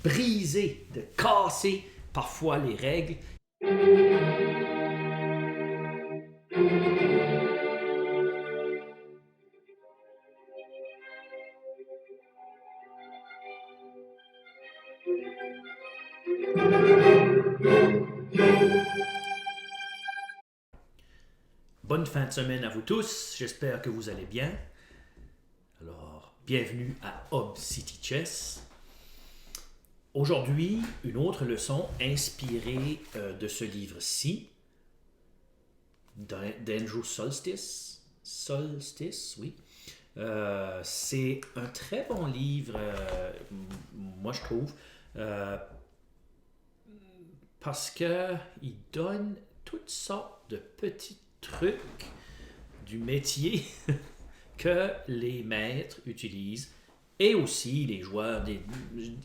briser, de casser parfois les règles. Bonne fin de semaine à vous tous, j'espère que vous allez bien. Alors, bienvenue à Hob City Chess. Aujourd'hui, une autre leçon inspirée de ce livre-ci, d'Andrew Solstice. Solstice, oui. C'est un très bon livre, moi je trouve, parce qu'il donne toutes sortes de petits trucs du métier que les maîtres utilisent et aussi les joueurs.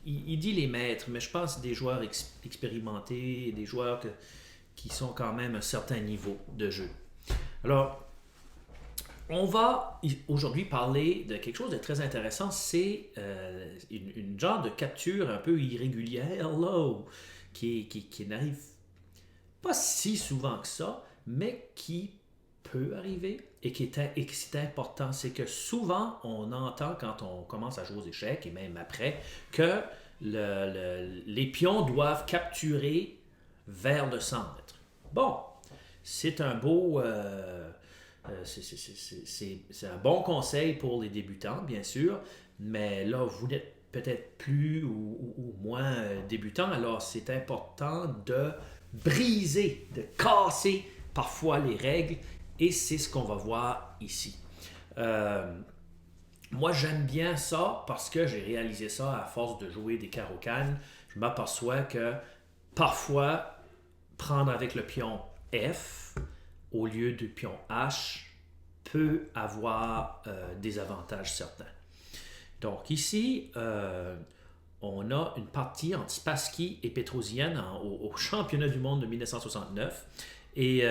Il dit les maîtres, mais je pense des joueurs expérimentés, des joueurs qui sont quand même à un certain niveau de jeu. Alors, on va aujourd'hui parler de quelque chose de très intéressant, c'est une genre de capture un peu irrégulière là, qui n'arrive pas si souvent que ça, mais qui peut arriver et qui c'est important. C'est que souvent, on entend quand on commence à jouer aux échecs, et même après, que les pions doivent capturer vers le centre. Bon, c'est un beau... c'est un bon conseil pour les débutants, bien sûr, mais là, vous n'êtes peut-être plus ou moins débutant, alors c'est important de briser, de casser parfois les règles, et c'est ce qu'on va voir ici. Moi, j'aime bien ça parce que j'ai réalisé ça à force de jouer des carreaux-cannes. Je m'aperçois que parfois, prendre avec le pion F au lieu du pion H peut avoir des avantages certains. Donc ici, on a une partie entre Spassky et Petrosian au championnat du monde de 1969. Et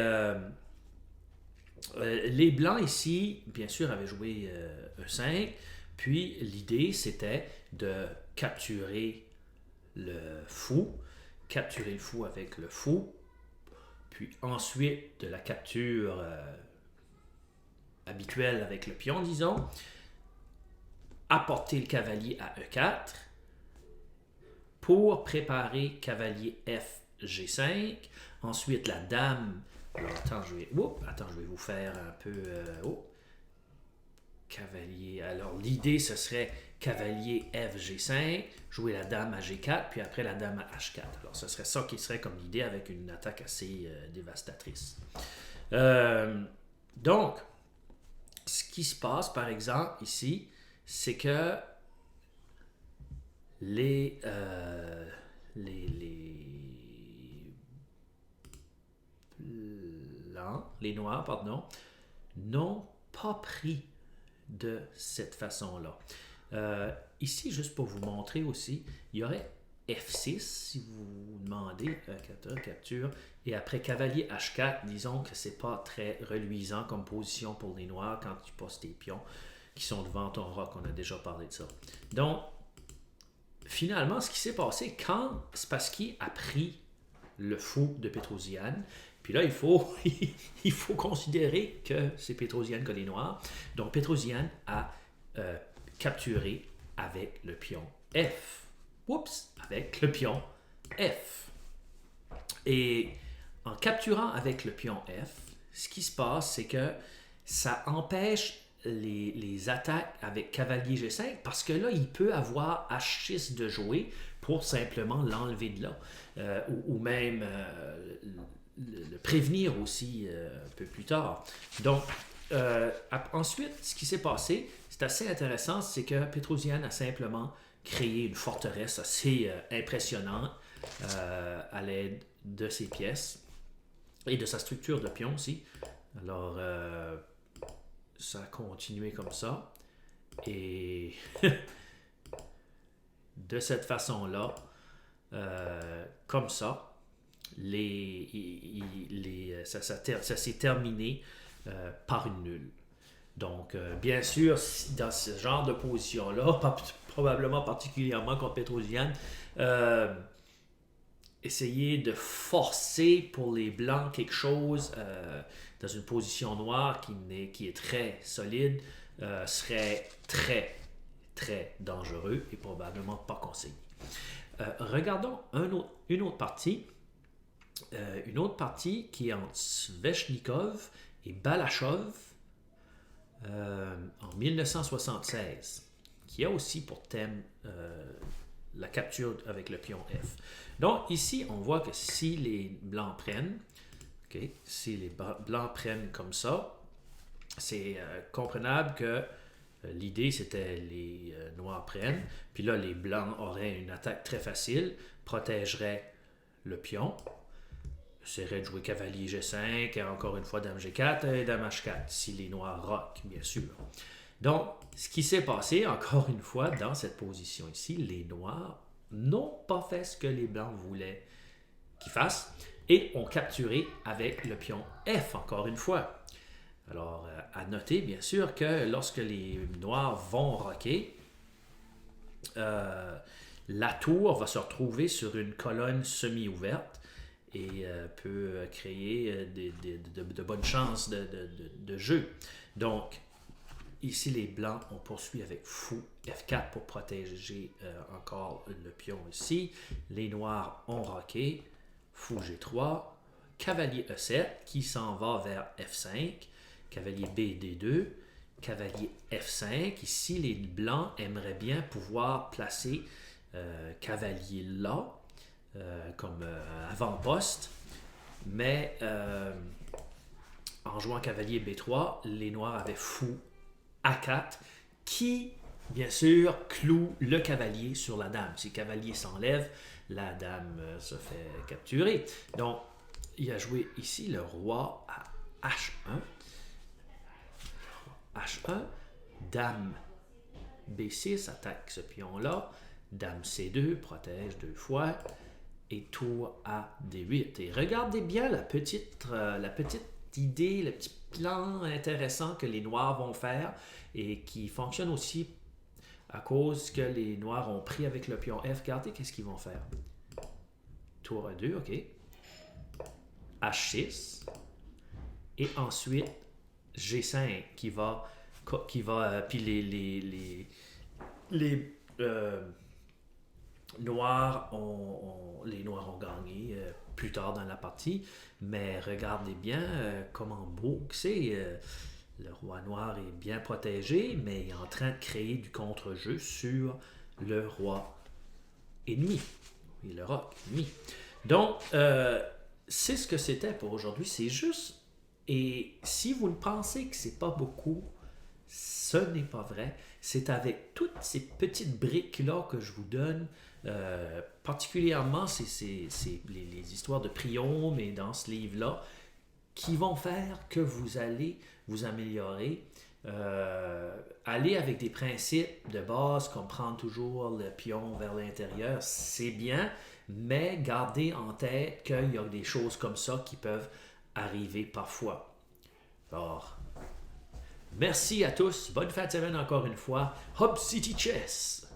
les Blancs ici, bien sûr, avaient joué E5. Puis l'idée, c'était de capturer le fou avec le fou. Puis ensuite, de la capture habituelle avec le pion, disons, apporter le cavalier à E4 pour préparer cavalier F, G5. Ensuite, la dame. Alors, je vais vous faire un peu... cavalier. Alors, l'idée, ce serait cavalier F, G5, jouer la dame à G4, puis après la dame à H4. Alors, ce serait ça qui serait comme l'idée avec une attaque assez dévastatrice. Donc, ce qui se passe, par exemple, ici, c'est que les noirs, n'ont pas pris de cette façon-là. Ici, juste pour vous montrer aussi, il y aurait F6, si vous vous demandez, capture, et après cavalier H4, disons que c'est pas très reluisant comme position pour les noirs quand tu poses tes pions qui sont devant ton roc, on a déjà parlé de ça. Donc, finalement, ce qui s'est passé, quand Spassky a pris le fou de Petrosian, puis là, il faut considérer que c'est Petrosian que les noirs. Donc, Petrosian a capturé avec le pion F. Oups, avec le pion F. Et en capturant avec le pion F, ce qui se passe, c'est que ça empêche les attaques avec cavalier G5 parce que là, il peut avoir H6 de jouer pour simplement l'enlever de là. Ou même le prévenir aussi un peu plus tard. Donc, ensuite, ce qui s'est passé, c'est assez intéressant, c'est que Petrosian a simplement créé une forteresse assez impressionnante à l'aide de ses pièces et de sa structure de pion aussi. Alors, ça a continué comme ça. Et de cette façon-là, comme ça, ça s'est terminé par une nulle. Donc, bien sûr, dans ce genre de position-là, probablement particulièrement contre Petrosian, essayer de forcer pour les blancs quelque chose dans une position noire qui est très solide serait très, très dangereux et probablement pas conseillé. Regardons une autre partie. Une autre partie qui est entre Sveshnikov et Balachov en 1976, qui a aussi pour thème la capture avec le pion F. Donc ici, on voit que si les blancs prennent, si les blancs prennent comme ça, c'est comprenable que l'idée c'était les noirs prennent, puis là les blancs auraient une attaque très facile, protégeraient le pion, essaieraient de jouer cavalier G5, et encore une fois dame G4 et dame H4, si les noirs roquent, bien sûr. Donc, ce qui s'est passé, encore une fois, dans cette position ici, les noirs n'ont pas fait ce que les blancs voulaient qu'ils fassent et ont capturé avec le pion F, encore une fois. Alors, à noter, bien sûr, que lorsque les noirs vont roquer, la tour va se retrouver sur une colonne semi-ouverte et peut créer de bonnes chances de jeu. Donc, ici, les blancs, on poursuit avec fou F4 pour protéger encore le pion ici. Les noirs ont roqué, fou G3, cavalier E7 qui s'en va vers F5, cavalier B D2, cavalier F5. Ici, les blancs aimeraient bien pouvoir placer cavalier là, comme avant-poste, mais en jouant cavalier B3, les noirs avaient fou A4 qui, bien sûr, cloue le cavalier sur la dame. Si le cavalier s'enlève, la dame se fait capturer. Donc, il a joué ici le roi à H1. H1, dame B6 attaque ce pion-là, dame C2 protège 2 fois, et tour à D8. Et regardez bien la petite idée, le petit plan intéressant que les noirs vont faire et qui fonctionne aussi à cause que les noirs ont pris avec le pion F. Regardez qu'est-ce qu'ils vont faire. Tour A2, ok. H6 et ensuite G5 qui va puis les noirs ont gagné plus tard dans la partie, mais regardez bien comment beau que c'est. Le roi noir est bien protégé, mais il est en train de créer du contre-jeu sur le roi ennemi et le roc ennemi. Donc, c'est ce que c'était pour aujourd'hui. C'est juste. Et si vous ne pensez que c'est pas beaucoup, ce n'est pas vrai. C'est avec toutes ces petites briques-là que je vous donne, particulièrement les histoires de Priom et dans ce livre-là, qui vont faire que vous allez vous améliorer. Aller avec des principes de base, comme prendre toujours le pion vers l'intérieur, c'est bien, mais gardez en tête qu'il y a des choses comme ça qui peuvent arriver parfois. Alors, merci à tous. Bonne fin de semaine encore une fois. Hub City Chess!